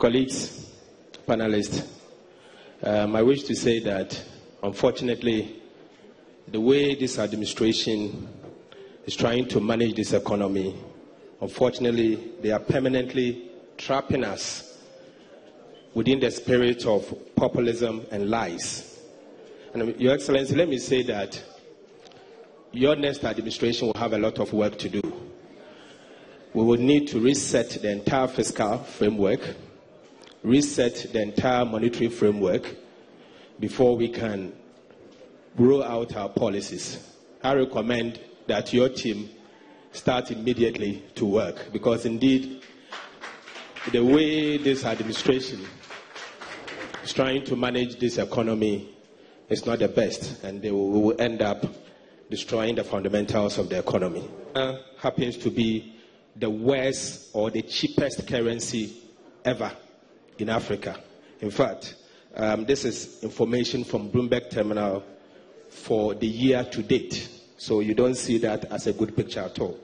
Colleagues, panelists, I wish to say that, unfortunately, the way this administration is trying to manage this economy, unfortunately, they are permanently trapping us within the spirit of populism and lies. And Your Excellency, let me say that your next administration will have a lot of work to do. We will need to reset the entire fiscal framework, reset the entire monetary framework before we can roll out our policies. I recommend that your team start immediately to work, because indeed the way this administration is trying to manage this economy is not the best, and they will end up destroying the fundamentals of the economy. Happens to be the worst or the cheapest currency ever in Africa. In fact, this is information from Bloomberg Terminal for the year to date. So you don't see that as a good picture at all.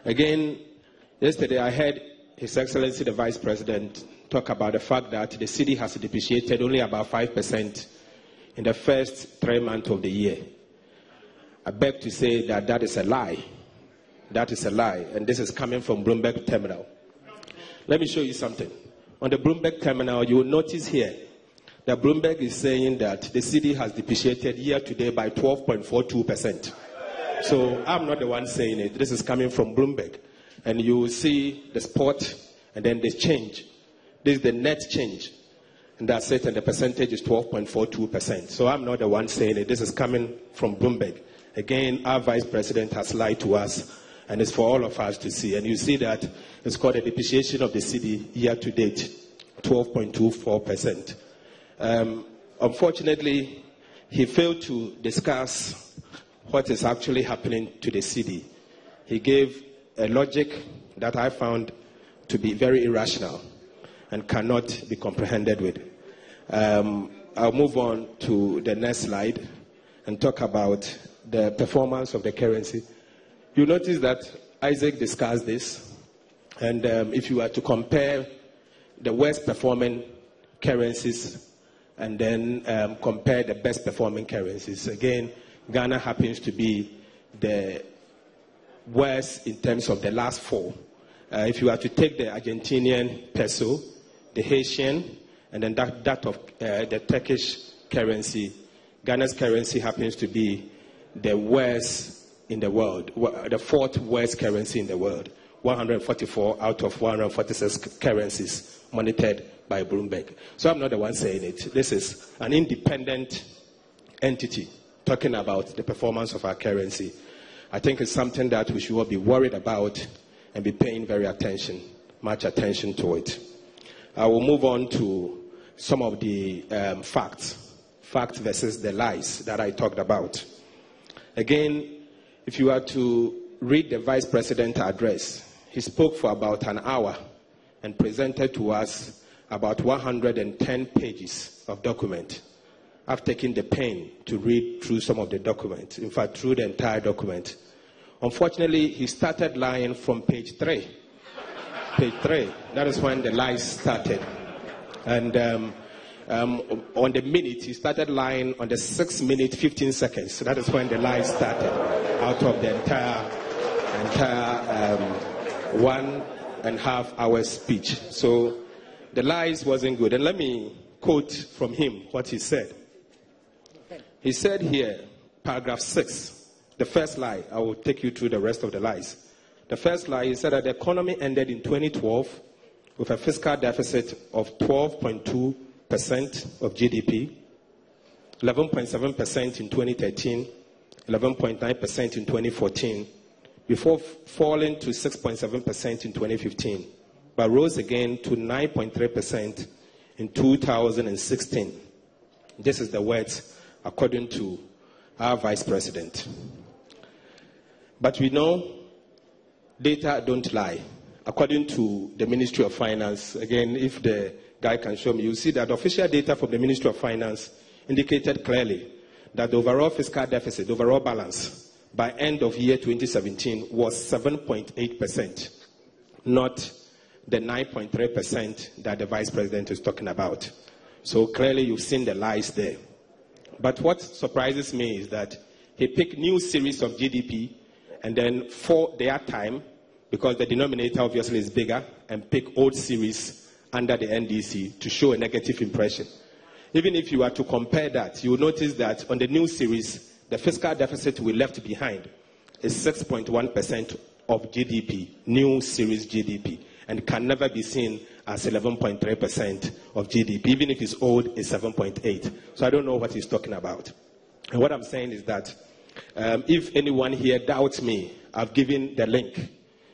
Again, yesterday I heard His Excellency the Vice President talk about the fact that the cedi has depreciated only about 5% in the first 3 months of the year. I beg to say that that is a lie. That is a lie, and this is coming from Bloomberg Terminal. Let me show you something. On the Bloomberg Terminal, you will notice here that Bloomberg is saying that the cedi has depreciated year to date by 12.42%. So I'm not the one saying it. This is coming from Bloomberg. And you will see the spot and then the change. This is the net change. And that's it, and the percentage is 12.42%. So I'm not the one saying it. This is coming from Bloomberg. Again, our Vice President has lied to us, and it's for all of us to see. And you see that it's called a depreciation of the cedi year to date, 12.24%. Unfortunately, he failed to discuss what is actually happening to the cedi. He gave a logic that I found to be very irrational and cannot be comprehended with. I'll move on to the next slide and talk about the performance of the currency. You notice that Isaac discussed this, and if you were to compare the worst performing currencies and then compare the best performing currencies, again, Ghana happens to be the worst in terms of the last four. If you were to take the Argentinian peso, the Haitian, and then that of the Turkish currency, Ghana's currency happens to be the worst in the world, the fourth worst currency in the world. 144 out of 146 currencies monitored by Bloomberg. So I'm not the one saying it. This is an independent entity talking about the performance of our currency. I think it's something that we should all be worried about and be paying much attention to it. I will move on to some of the facts versus the lies that I talked about. Again, if you are to read the Vice President's address, he spoke for about an hour and presented to us about 110 pages of document. I've taken the pain to read through some of the documents, in fact, through the entire document. Unfortunately, he started lying from page 3. Page 3, that is when the lies started. And on the minute, he started lying on the 6 minute, 15 seconds. So that is when the lies started, out of the entire 1.5 hour speech. So the lies wasn't good. And let me quote from him what he said. He said here, paragraph 6, the first lie. I will take you through the rest of the lies. The first lie, he said that the economy ended in 2012 with a fiscal deficit of 12.2% of GDP, 11.7% in 2013, 11.9% in 2014, before falling to 6.7% in 2015, but rose again to 9.3% in 2016. This is the words according to our Vice President. But we know data don't lie. According to the Ministry of Finance, again, if the guy can show me, you'll see that official data from the Ministry of Finance indicated clearly that the overall fiscal deficit, overall balance, by end of year 2017 was 7.8%, not the 9.3% that the vice president is talking about. So clearly you've seen the lies there. But what surprises me is that he picked new series of GDP and then for their time, because the denominator obviously is bigger, and pick old series under the NDC to show a negative impression. Even if you are to compare that, you will notice that on the new series, the fiscal deficit we left behind is 6.1% of GDP, new series GDP, and can never be seen as 11.3% of GDP. Even if it's old, it's 7.8. So I don't know what he's talking about. And what I'm saying is that if anyone here doubts me, I've given the link.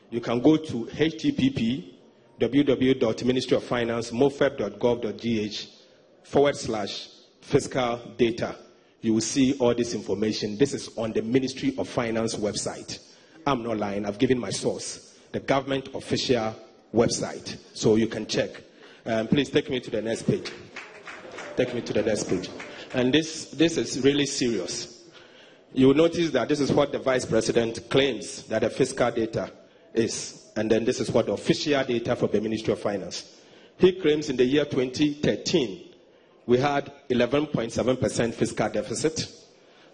You can go to http://mofep.gov.gh/fiscal data. You will see all this information. This is on the Ministry of Finance website. I'm not lying. I've given my source, the government official website, so you can check. Please take me to the next page. Take me to the next page. And this is really serious. You will notice that this is what the vice president claims that the fiscal data is, and then this is what the official data for the Ministry of Finance. He claims in the year 2013 we had 11.7% fiscal deficit,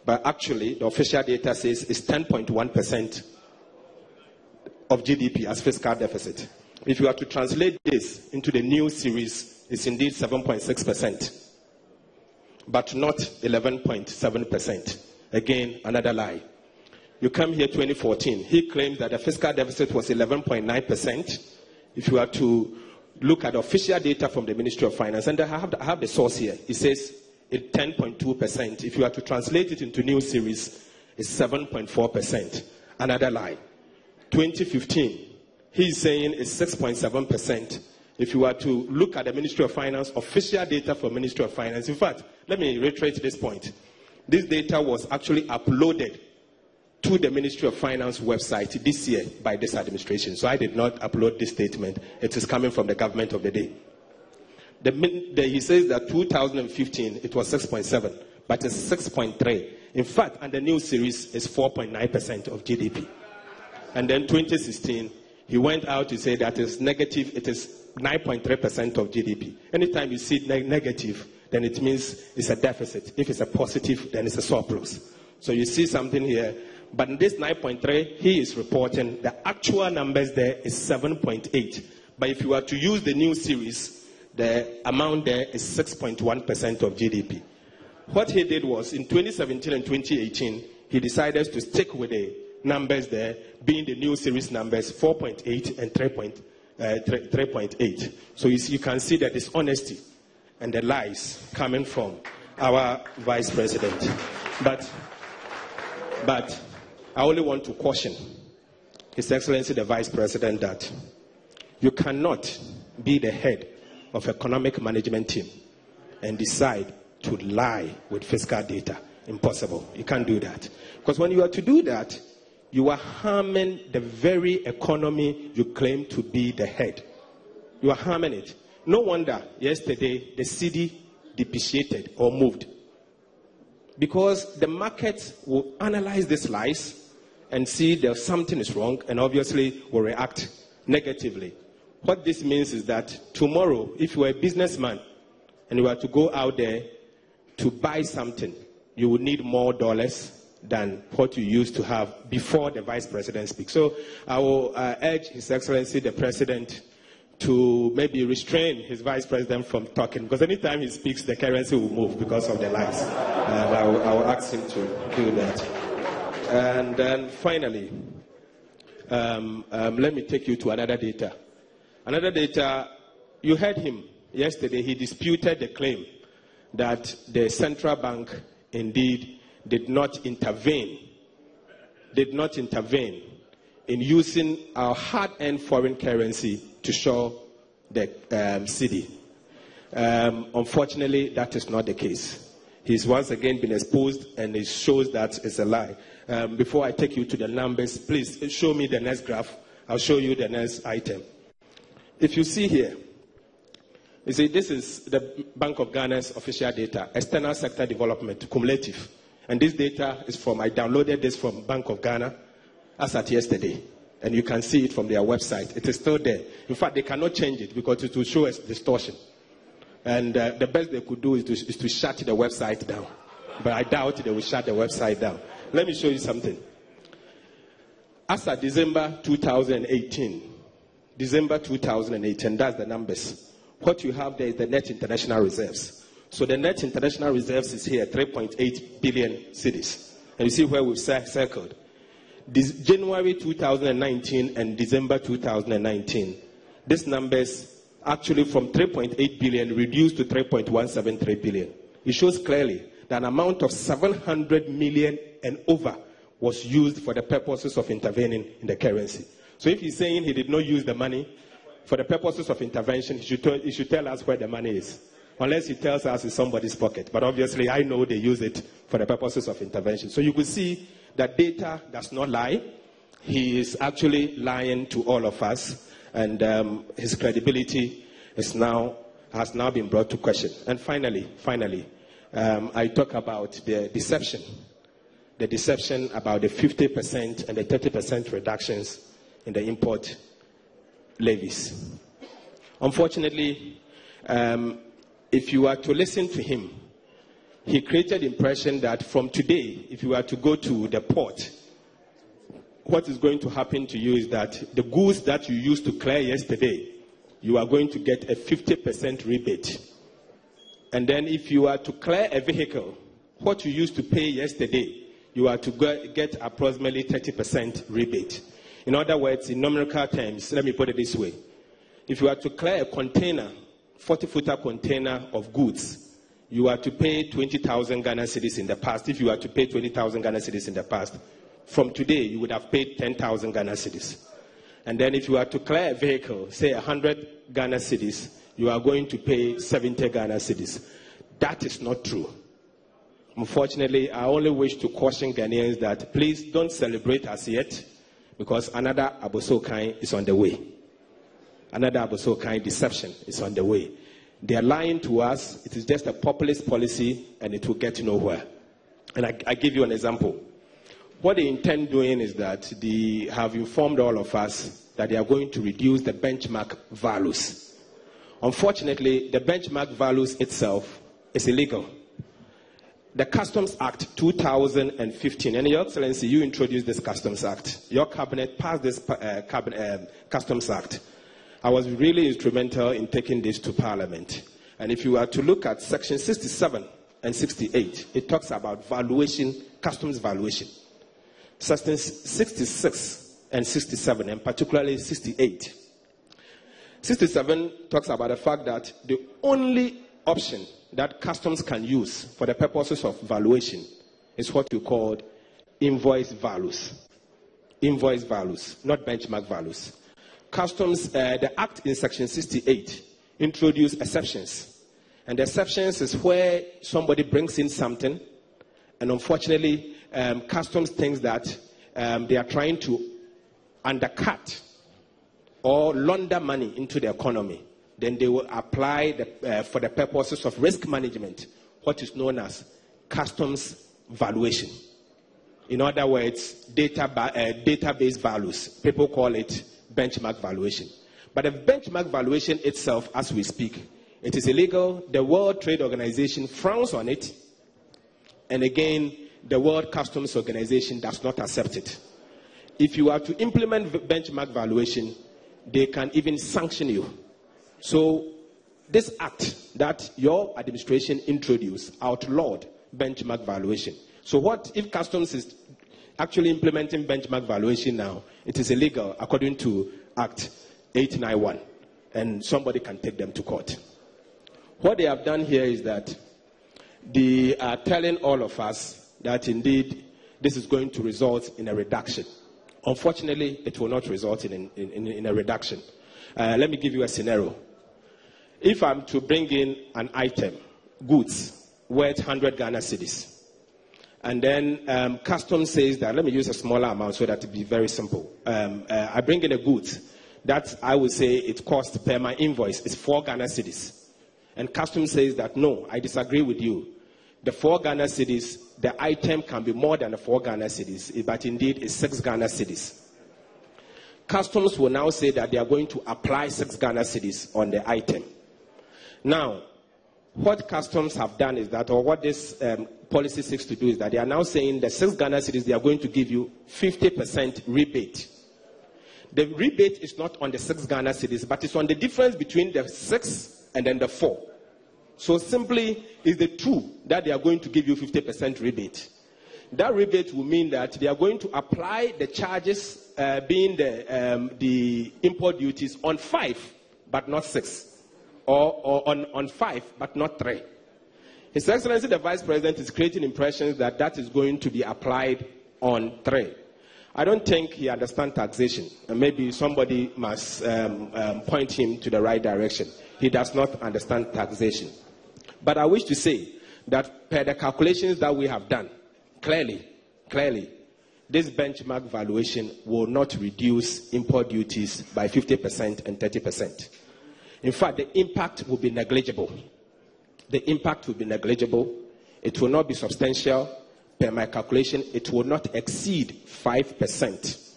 but actually the official data says it's 10.1% of GDP as fiscal deficit. If you are to translate this into the new series, it's indeed 7.6%, but not 11.7%. Again, another lie. You come here 2014, he claims that the fiscal deficit was 11.9%. If you are to look at official data from the Ministry of Finance, and I have the source here, it says it's 10.2%. If you are to translate it into new series, it's 7.4%. Another lie. 2015, he's saying it's 6.7%. If you are to look at the Ministry of Finance, official data for Ministry of Finance, in fact, let me reiterate this point. This data was actually uploaded to the Ministry of Finance website this year by this administration. So I did not upload this statement. It is coming from the government of the day. He says that 2015, it was 6.7, but it's 6.3. In fact, and the new series is 4.9% of GDP. And then 2016, he went out to say that it's negative, it is 9.3% of GDP. Anytime you see negative, then it means it's a deficit. If it's a positive, then it's a surplus. So you see something here. But in this 9.3, he is reporting the actual numbers there is 7.8. But if you were to use the new series, the amount there is 6.1% of GDP. What he did was, in 2017 and 2018, he decided to stick with the numbers there, being the new series numbers 4.8 and 3.8. So you can see the dishonesty and the lies coming from our vice president. But I only want to caution His Excellency the Vice President that you cannot be the head of economic management team and decide to lie with fiscal data. Impossible. You can't do that. Because when you are to do that, you are harming the very economy you claim to be the head. You are harming it. No wonder yesterday the cedi depreciated or moved. Because the market will analyze these lies and see that something is wrong and obviously will react negatively. What this means is that tomorrow, if you are a businessman and you are to go out there to buy something, you will need more dollars than what you used to have before the Vice President speaks. So I will urge His Excellency the President to maybe restrain his Vice President from talking, because anytime he speaks, the currency will move because of the lies. I will ask him to do that. And then finally, let me take you to another data. Another data, you heard him yesterday, he disputed the claim that the central bank indeed did not intervene in using our hard-earned foreign currency to show the cedi. Unfortunately, that is not the case. He's once again been exposed, and it shows that it's a lie. Before I take you to the numbers, please show me the next graph. I'll show you the next item. If you see here, you see this is the Bank of Ghana's official data, external sector development, cumulative. And this data is from, I downloaded this from Bank of Ghana as at yesterday. And you can see it from their website. It is still there. In fact, they cannot change it because it will show us distortion. And the best they could do is to shut the website down. But I doubt they will shut the website down. Let me show you something. As of December 2018, that's the numbers. What you have there is the net international reserves. So the net international reserves is here, 3.8 billion cedis. And you see where we've circled. This January 2019 and December 2019, these numbers actually from 3.8 billion reduced to 3.173 billion. It shows clearly that an amount of 700 million and over was used for the purposes of intervening in the currency. So if he's saying he did not use the money for the purposes of intervention, he should tell us where the money is. Unless he tells us it's somebody's pocket. But obviously I know they use it for the purposes of intervention. So you could see that data does not lie. He is actually lying to all of us. And his credibility has now been brought to question. And finally, I talk about the deception. The deception about the 50% and the 30% reductions in the import levies. Unfortunately, if you are to listen to him, he created the impression that from today, if you are to go to the port, what is going to happen to you is that the goods that you used to clear yesterday, you are going to get a 50% rebate. And then if you are to clear a vehicle, what you used to pay yesterday, you are to get approximately 30% rebate. In other words, in numerical terms, let me put it this way. If you are to clear a container, 40-footer container of goods, you are to pay 20,000 Ghana cedis in the past. If you are to pay 20,000 Ghana cedis in the past, from today, you would have paid 10,000 Ghana cedis. And then if you are to clear a vehicle, say 100 Ghana cedis, you are going to pay 70 Ghana cedis. That is not true. Unfortunately, I only wish to caution Ghanaians that please don't celebrate as yet, because another Abosokai is on the way. Another Abosokai deception is on the way. They are lying to us. It is just a populist policy, and it will get nowhere. And I give you an example. What they intend doing is that they have informed all of us that they are going to reduce the benchmark values. Unfortunately, the benchmark values itself is illegal. The Customs Act 2015, and Your Excellency, you introduced this Customs Act. Your cabinet passed this Customs Act. I was really instrumental in taking this to Parliament. And if you are to look at Section 67 and 68, it talks about valuation, customs valuation. Section 66 and 67, and particularly 68. 67 talks about the fact that the only option that customs can use for the purposes of valuation is what you call invoice values. Invoice values, not benchmark values. Customs, the Act in Section 68 introduced exceptions. And the exceptions is where somebody brings in something, and unfortunately, customs thinks that they are trying to undercut or launder money into the economy. Then they will apply for the purposes of risk management, what is known as customs valuation. In other words, database values. People call it benchmark valuation. But the benchmark valuation itself, as we speak, it is illegal. The World Trade Organization frowns on it. And again, the World Customs Organization does not accept it. If you are to implement benchmark valuation, they can even sanction you. So this act that your administration introduced outlawed benchmark valuation. So what if customs is actually implementing benchmark valuation now? It is illegal according to Act 891, and somebody can take them to court. What they have done here is that they are telling all of us that indeed this is going to result in a reduction. Unfortunately, it will not result in a reduction. Let me give you a scenario. If I'm to bring in an item, goods, worth 100 Ghana cedis, and then customs says that, let me use a smaller amount so that it be very simple. I bring in a goods that I would say it costs per my invoice is 4 Ghana cedis. And customs says that, no, I disagree with you. The 4 Ghana cedis, the item can be more than the 4 Ghana cedis, but indeed it's 6 Ghana cedis. Customs will now say that they are going to apply 6 Ghana cedis on the item. Now, what customs have done is that, or what this policy seeks to do is that they are now saying the 6 Ghana cedis, they are going to give you 50% rebate. The rebate is not on the 6 Ghana cedis, but it's on the difference between the 6 and then the 4. So simply, is the 2 that they are going to give you 50% rebate. That rebate will mean that they are going to apply the charges, being the import duties, on 5, but not 6, or on 5, but not 3. His Excellency the Vice President is creating impressions that that is going to be applied on 3. I don't think he understands taxation, and maybe somebody must point him to the right direction. He does not understand taxation. But I wish to say that per the calculations that we have done, clearly, this benchmark valuation will not reduce import duties by 50% and 30%. In fact, the impact will be negligible. The impact will be negligible. It will not be substantial. Per my calculation, it will not exceed 5%.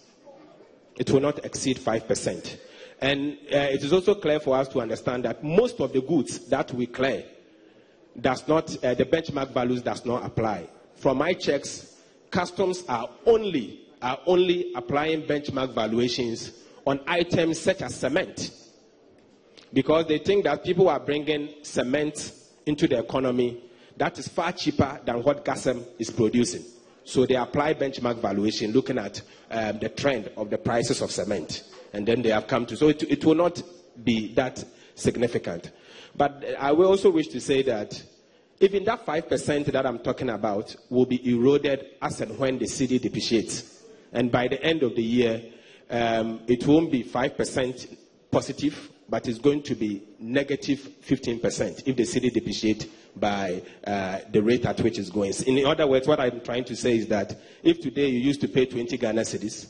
It will not exceed 5%. And it is also clear for us to understand that most of the goods that we clear does not, the benchmark values does not apply. From my checks, customs are only applying benchmark valuations on items such as cement, because they think that people are bringing cement into the economy that is far cheaper than what GASEM is producing. So they apply benchmark valuation looking at the trend of the prices of cement. And then they have come to, so it will not be that significant. But I will also wish to say that even that 5% that I'm talking about will be eroded as and when the cedi depreciates. And by the end of the year, it won't be 5% positive, but it's going to be negative 15% if the cedi depreciates by the rate at which it's going. In other words, what I'm trying to say is that if today you used to pay 20 Ghana cedis,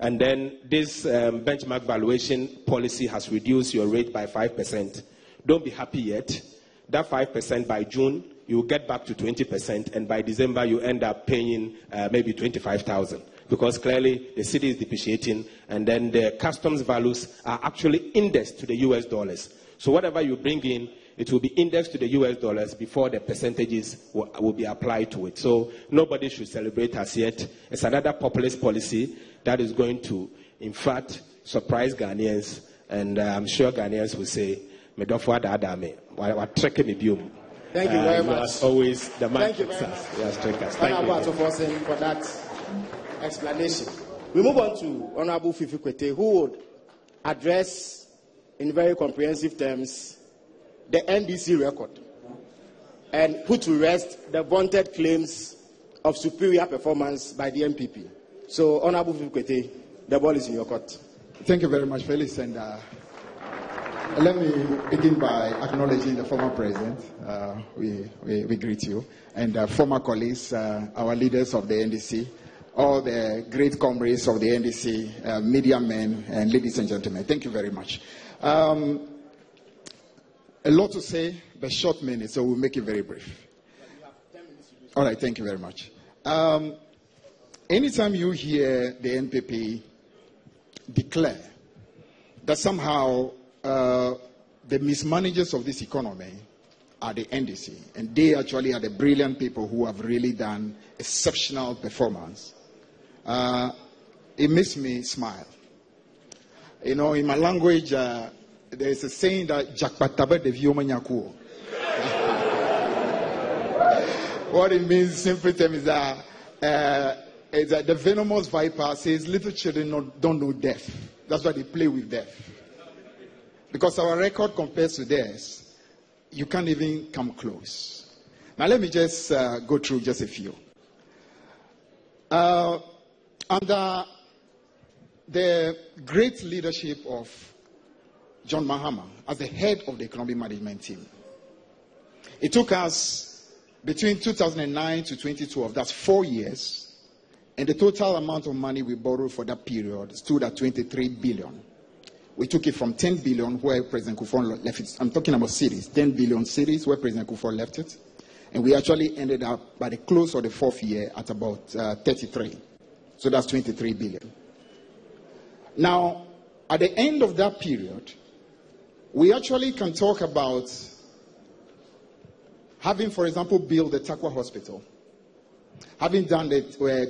and then this benchmark valuation policy has reduced your rate by 5%, don't be happy yet. That 5% by June, you will get back to 20%, and by December, you end up paying maybe 25,000. Because clearly the cedi is depreciating, and then the customs values are actually indexed to the US dollars. So whatever you bring in, it will be indexed to the US dollars before the percentages will be applied to it. So nobody should celebrate as yet. It's another populist policy that is going to, in fact, surprise Ghanaians, and I'm sure Ghanaians will say, thank you very much. As always, the man thank you very much. Yes, thank you for that explanation. We move on to Honorable Fifi Kwete, who would address in very comprehensive terms the NDC record and put to rest the vaunted claims of superior performance by the MPP. So, Honorable Fifi Kwete, the ball is in your court. Thank you very much, Felix. And let me begin by acknowledging the former president. We greet you. And former colleagues, our leaders of the NDC, all the great comrades of the NDC, media men, and ladies and gentlemen. Thank you very much. A lot to say, but short minutes, so we'll make it very brief. All right, thank you very much. Anytime you hear the NPP declare that somehow the mismanagers of this economy are the NDC, and they actually are the brilliant people who have really done exceptional performance, it makes me smile. You know, in my language, there is a saying that Jakpatabe de Viomanyakuo. What it means, simply term, is that the venomous viper says little children don't know death. That's why they play with death. Because our record compares to theirs, you can't even come close. Now let me just go through just a few. Under the great leadership of John Mahama as the head of the economic management team, it took us between 2009 to 2012, that's 4 years, and the total amount of money we borrowed for that period stood at 23 billion. We took it from 10 billion where President Kufuor left it. I'm talking about cities, 10 billion cities where President Kufuor left it. And we actually ended up by the close of the 4th year at about 33. So that's 23 billion. Now, at the end of that period, we actually can talk about having, for example, built the Takwa Hospital, having done the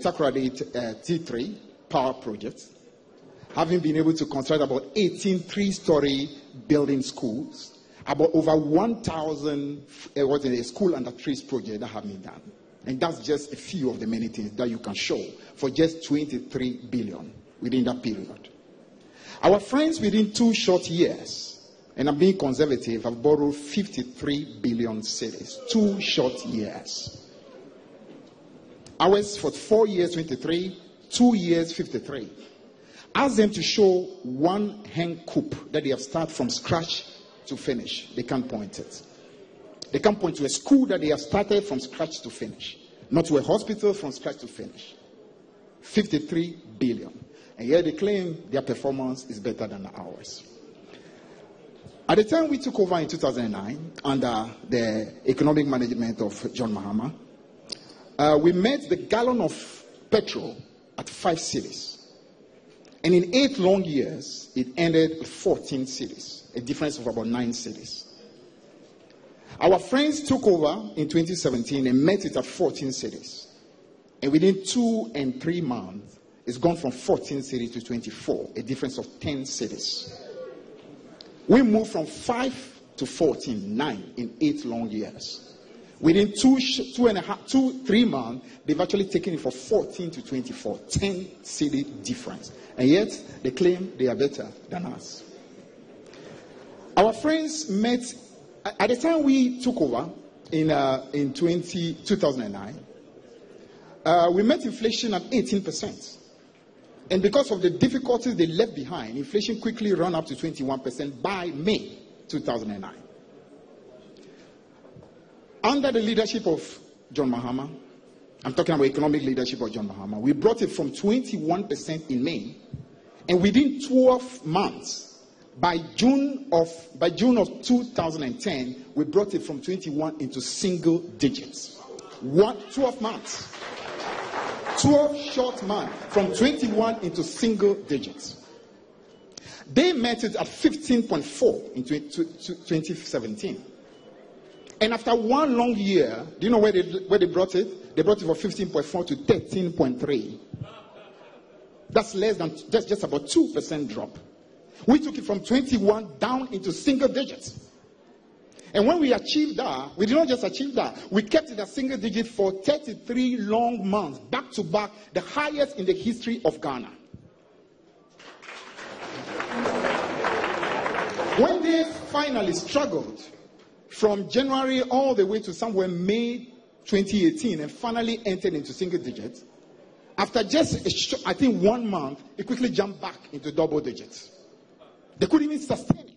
Takoradi T3 power project, having been able to construct about 18 three-story building schools, about over 1,000 school under trees projects that have been done. And that's just a few of the many things that you can show for just 23 billion within that period. Our friends within 2 short years, and I'm being conservative, have borrowed 53 billion cedis. 2 short years. Ours for 4 years, 23, 2 years, 53. Ask them to show one hen coop that they have started from scratch to finish. They can't point it. They can't point to a school that they have started from scratch to finish. Not to a hospital from scratch to finish. 53 billion. And yet they claim their performance is better than ours. At the time we took over in 2009, under the economic management of John Mahama, we met the gallon of petrol at 5 cedis. And in 8 long years, it ended at 14 cedis, a difference of about 9 cedis. Our friends took over in 2017 and met it at 14 cedis. And within 2 and 3 months, it's gone from 14 cedis to 24, a difference of 10 cedis. We moved from 5 to 14, 9 in 8 long years. Within 3 months, they've actually taken it from 14 to 24, 10 cedi difference. And yet, they claim they are better than us. Our friends met, at the time we took over in 2009, we met inflation at 18%. And because of the difficulties they left behind, inflation quickly ran up to 21% by May 2009. Under the leadership of John Mahama, I'm talking about economic leadership of John Mahama, we brought it from 21% in May, and within 12 months, by June of 2010, we brought it from 21 into single digits. 12 months. 12 short months, from 21 into single digits. They met it at 15.4 in 2017. And after 1 long year, do you know where they brought it? They brought it from 15.4 to 13.3. That's less than, just about 2% drop. We took it from 21 down into single digits. And when we achieved that, we did not just achieve that. We kept it at single digit for 33 long months, back to back, the highest in the history of Ghana. When they finally struggled from January all the way to somewhere May 2018 and finally entered into single digits, after just, 1 month, it quickly jumped back into double digits. They couldn't even sustain it.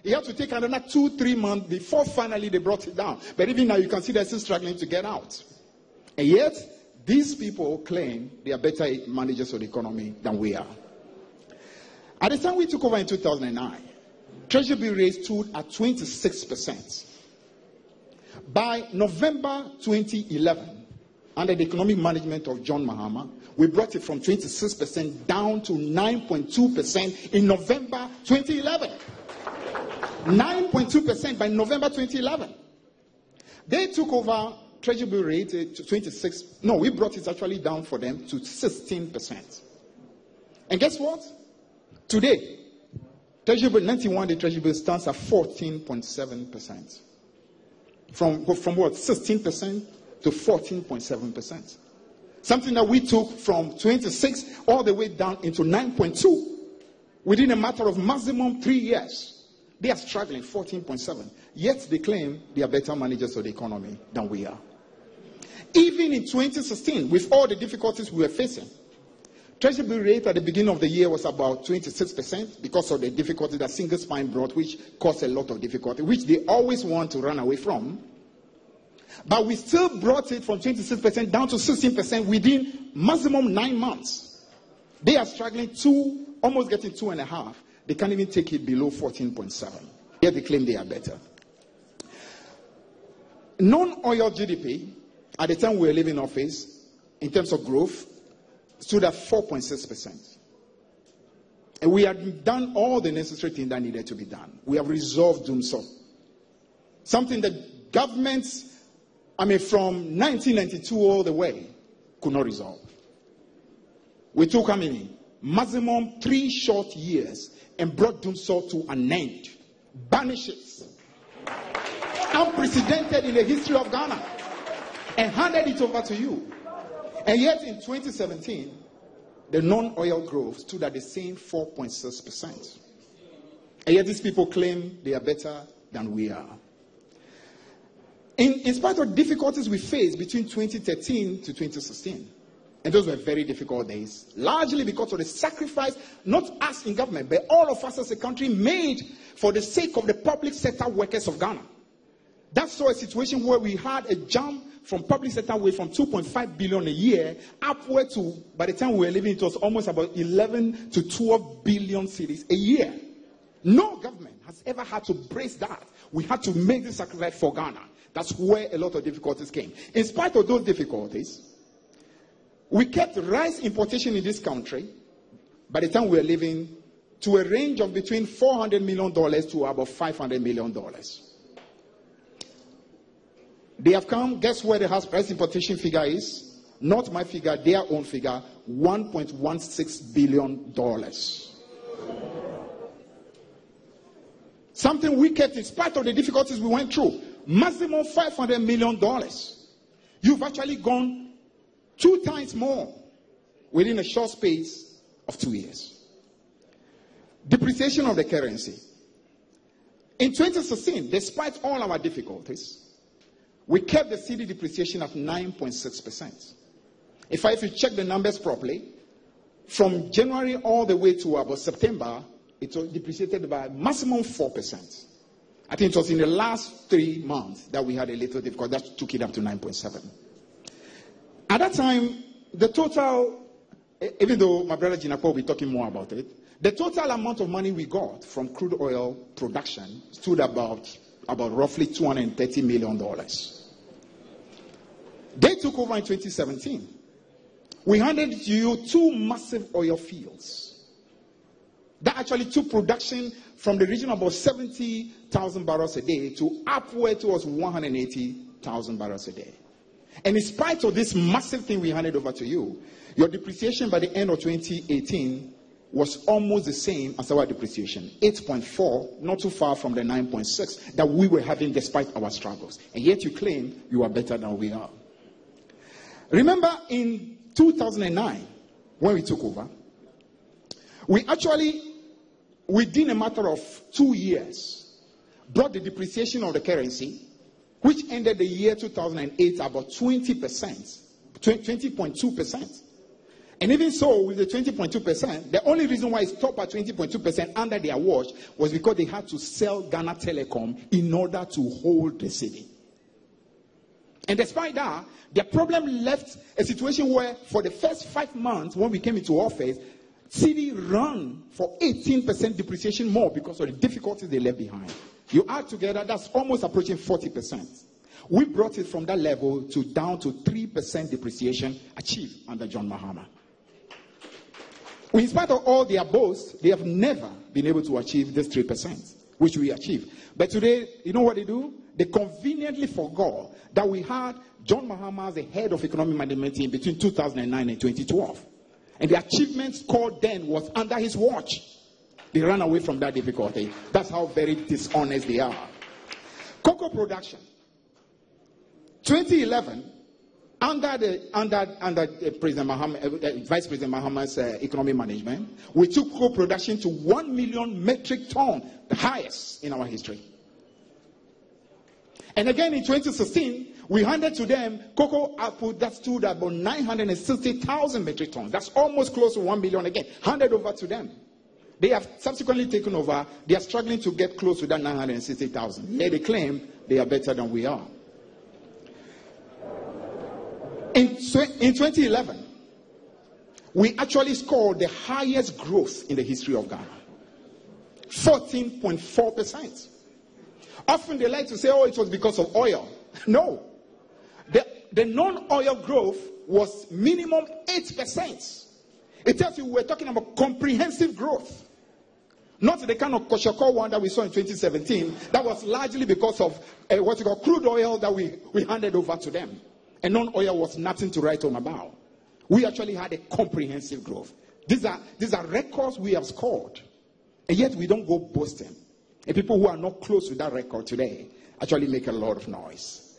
It had to take another 2-3 months before finally they brought it down. But even now, you can see they're still struggling to get out. And yet, these people claim they are better managers of the economy than we are. At the time we took over in 2009, Treasury bill rate stood at 26%. By November 2011, under the economic management of John Mahama, we brought it from 26% down to 9.2% in November 2011. 9.2% by November 2011. They took over Treasury bill rate to 26. No, we brought it actually down for them to 16%. And guess what? Today, Treasury bill 91, the Treasury bill stands at 14.7%. From what? 16% to 14.7%. Something that we took from 26 all the way down into 9.2 within a matter of maximum 3 years. They are struggling, 14.7. Yet they claim they are better managers of the economy than we are. Even in 2016, with all the difficulties we were facing, Treasury bill rate at the beginning of the year was about 26% because of the difficulty that single spine brought, which caused a lot of difficulty, which they always want to run away from. But we still brought it from 26% down to 16% within maximum 9 months. They are struggling almost getting 2.5. They can't even take it below 14.7. Yet they claim they are better. Non-oil GDP, at the time we were leaving office, in terms of growth, stood at 4.6%. And we had done all the necessary things that needed to be done. We have resolved Dumsor. Something that governments, from 1992 all the way, could not resolve. We took how many? Maximum 3 short years and brought Dumsor to an end. Banish it. Unprecedented in the history of Ghana. And handed it over to you. And yet in 2017, the non-oil growth stood at the same 4.6%. And yet these people claim they are better than we are. In spite of difficulties we faced between 2013 to 2016, and those were very difficult days, largely because of the sacrifice, not us in government, but all of us as a country made for the sake of the public sector workers of Ghana. That saw a situation where we had a jump from public sector wage from 2.5 billion a year upward to, by the time we were living, it was almost about 11 to 12 billion cedis a year. No government has ever had to brace that. We had to make this sacrifice for Ghana. That's where a lot of difficulties came. In spite of those difficulties, we kept rice importation in this country, by the time we were living, to a range of between $400 million to about $500 million. They have come, guess where the rice importation figure is? Not my figure, their own figure, $1.16 billion. Something we kept in spite of the difficulties we went through. Maximum $500 million. You've actually gone 2 times more within a short space of 2 years. Depreciation of the currency. In 2016, despite all our difficulties, we kept the cedi depreciation at 9.6%. If you check the numbers properly, from January all the way to about September, it was depreciated by maximum 4%. I think it was in the last 3 months that we had a little difficulty. That took it up to 9.7%. At that time, the total, even though my brother Jinakwa will be talking more about it, the total amount of money we got from crude oil production stood about roughly $230 million. They took over in 2017. We handed to you 2 massive oil fields that actually took production from the region of about 70,000 barrels a day to upward towards 180,000 barrels a day. And in spite of this massive thing we handed over to you, your depreciation by the end of 2018 was almost the same as our depreciation. 8.4, not too far from the 9.6 that we were having despite our struggles. And yet you claim you are better than we are. Remember in 2009, when we took over, we actually, within a matter of 2 years, brought the depreciation of the currency, which ended the year 2008 about 20.2%. And even so, with the 20.2%, the only reason why it stopped at 20.2% under their watch was because they had to sell Ghana Telecom in order to hold the cedi. And despite that, their problem left a situation where for the first 5 months when we came into office, cedi ran for 18% depreciation more because of the difficulties they left behind. You add together, that's almost approaching 40%. We brought it from that level to down to 3% depreciation achieved under John Mahama. In spite of all their boasts, they have never been able to achieve this 3%, which we achieved. But today, you know what they do? They conveniently forgot that we had John Mahama as the head of economic management team between 2009 and 2012. And the achievement scored then was under his watch. They ran away from that difficulty. That's how very dishonest they are. Cocoa production. 2011, under President Mahama, Vice President Mahama's economic management, we took cocoa production to 1 million metric tons, the highest in our history. And again in 2016, we handed to them cocoa output that stood at about 960,000 metric tons. That's almost close to 1 million again. Handed over to them. They have subsequently taken over. They are struggling to get close to that 960,000. They claim they are better than we are. In 2011, we actually scored the highest growth in the history of Ghana. 14.4%. Often they like to say, oh, it was because of oil. No. The non-oil growth was minimum 8%. It tells you we're talking about comprehensive growth. Not the kind of Koshoko one that we saw in 2017. That was largely because of what you call crude oil that we handed over to them. And non-oil was nothing to write home about. We actually had a comprehensive growth. These are records we have scored. And yet we don't go boasting. And people who are not close to that record today actually make a lot of noise.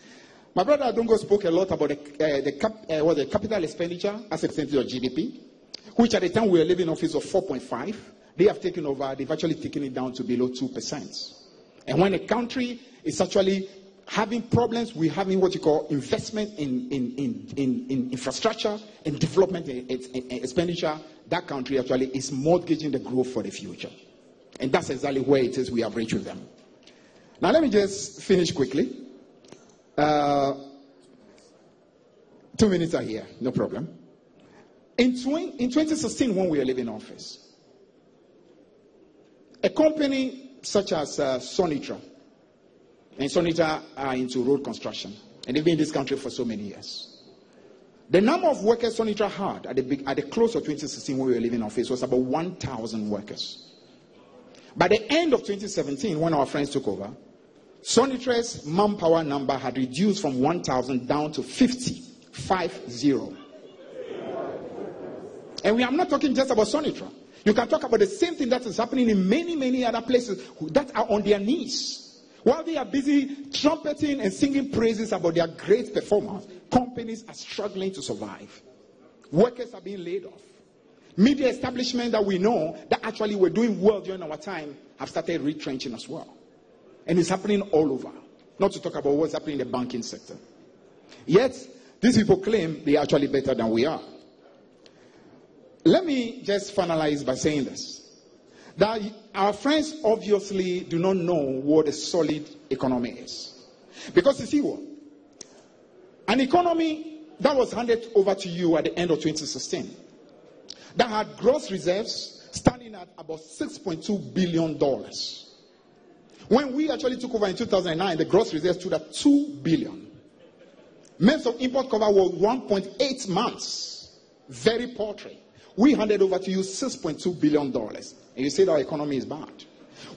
My brother Adongo spoke a lot about the capital expenditure as a percentage of GDP, which at the time we were living in office was 4.5. They have taken over, they've actually taken it down to below 2%. And when a country is actually having problems, we're having what you call investment in infrastructure and development expenditure, that country actually is mortgaging the growth for the future. And that's exactly where it is we have reached with them. Now let me just finish quickly. 2 minutes are here, no problem. In 2016, when we were leaving office, a company such as Sonitra, and Sonitra are into road construction, and they've been in this country for so many years. The number of workers Sonitra had at the close of 2016 when we were leaving office was about 1,000 workers. By the end of 2017, when our friends took over, Sonitra's manpower number had reduced from 1,000 down to 50. And we are not talking just about Sonitra. You can talk about the same thing that is happening in many, many other places that are on their knees. While they are busy trumpeting and singing praises about their great performance, companies are struggling to survive. Workers are being laid off. Media establishments that we know that actually were doing well during our time have started retrenching as well. And it's happening all over. Not to talk about what's happening in the banking sector. Yet, these people claim they are actually better than we are. Let me just finalize by saying this. That our friends obviously do not know what a solid economy is. Because you see what? An economy that was handed over to you at the end of 2016, that had gross reserves standing at about $6.2 billion. When we actually took over in 2009, the gross reserves stood at $2 billion. Months of import cover was 1.8 months. Very paltry. We handed over to you $6.2 billion. And you say our economy is bad.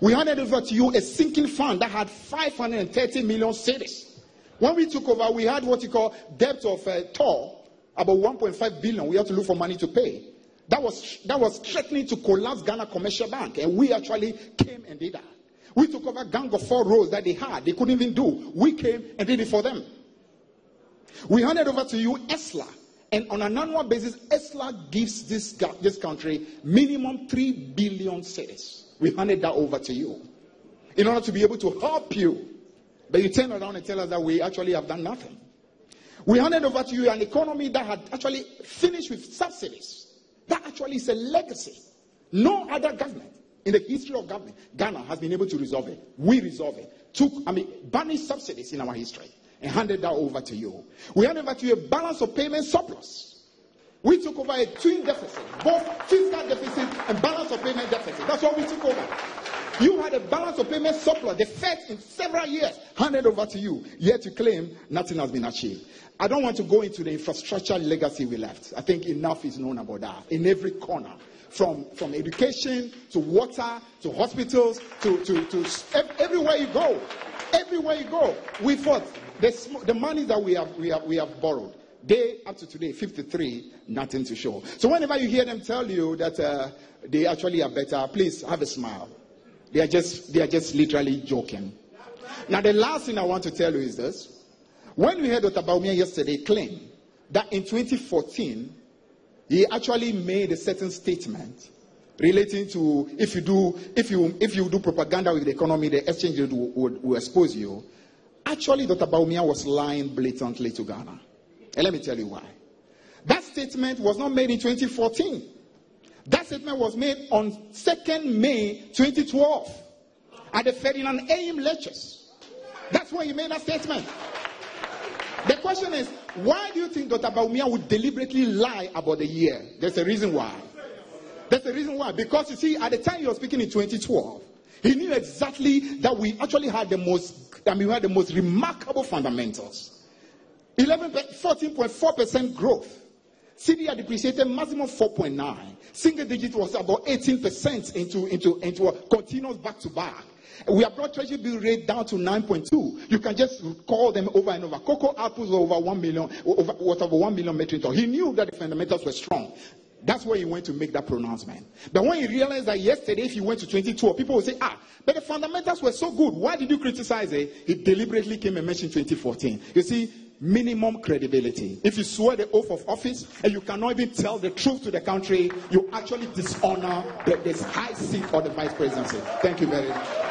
We handed over to you a sinking fund that had 530 million cedis. When we took over, we had what you call debt of TOR, about 1.5 billion. We had to look for money to pay. That was threatening to collapse Ghana Commercial Bank. And we actually came and did that. We took over Gang of 4 roads that they had. They couldn't even do. We came and did it for them. We handed over to you ESLA. And on an annual basis, ESLA gives this country minimum 3 billion cedis. We handed that over to you in order to be able to help you. But you turn around and tell us that we actually have done nothing. We handed over to you an economy that had actually finished with subsidies. That actually is a legacy. No other government in the history of government, Ghana has been able to resolve it. We resolved it. Banished subsidies in our history and handed that over to you. We handed over to you a balance of payment surplus. We took over a twin deficit, both fiscal deficit and balance of payment deficit. That's what we took over. You had a balance of payment surplus, the first in several years, handed over to you. Yet you claim nothing has been achieved. I don't want to go into the infrastructure legacy we left. I think enough is known about that in every corner. From education to water to hospitals to everywhere you go. Everywhere you go. We fought. The money that we have borrowed. They, up to today, 53, nothing to show. So whenever you hear them tell you that they actually are better, please have a smile. They are just literally joking. Now the last thing I want to tell you is this. When we heard Dr. Bawumia yesterday claim that in 2014, he actually made a certain statement relating to if you do propaganda with the economy, the exchange rate will expose you. Actually, Dr. Bawumia was lying blatantly to Ghana. And let me tell you why. That statement was not made in 2014. That statement was made on 2nd May 2012 at the Ferdinand Aim lectures. That's when he made that statement. The question is, why do you think Dr. Bawumia would deliberately lie about the year? There's a reason why. There's a reason why. Because you see, at the time he was speaking in 2012, he knew exactly that we actually had the most remarkable fundamentals. 14.4% growth. CDI had depreciated maximum 4.9. Single digit was about 18% into a continuous back-to-back. We have brought treasury bill rate down to 9.2. You can just call them over and over. Cocoa outputs were over 1 million, over 1 million metric tons. He knew that the fundamentals were strong. That's where he went to make that pronouncement. But when he realized that yesterday, if he went to 2012, people would say, but the fundamentals were so good. Why did you criticize it? He deliberately came and mentioned 2014. You see, minimum credibility. If you swear the oath of office and you cannot even tell the truth to the country, you actually dishonor this high seat of the vice presidency. Thank you very much.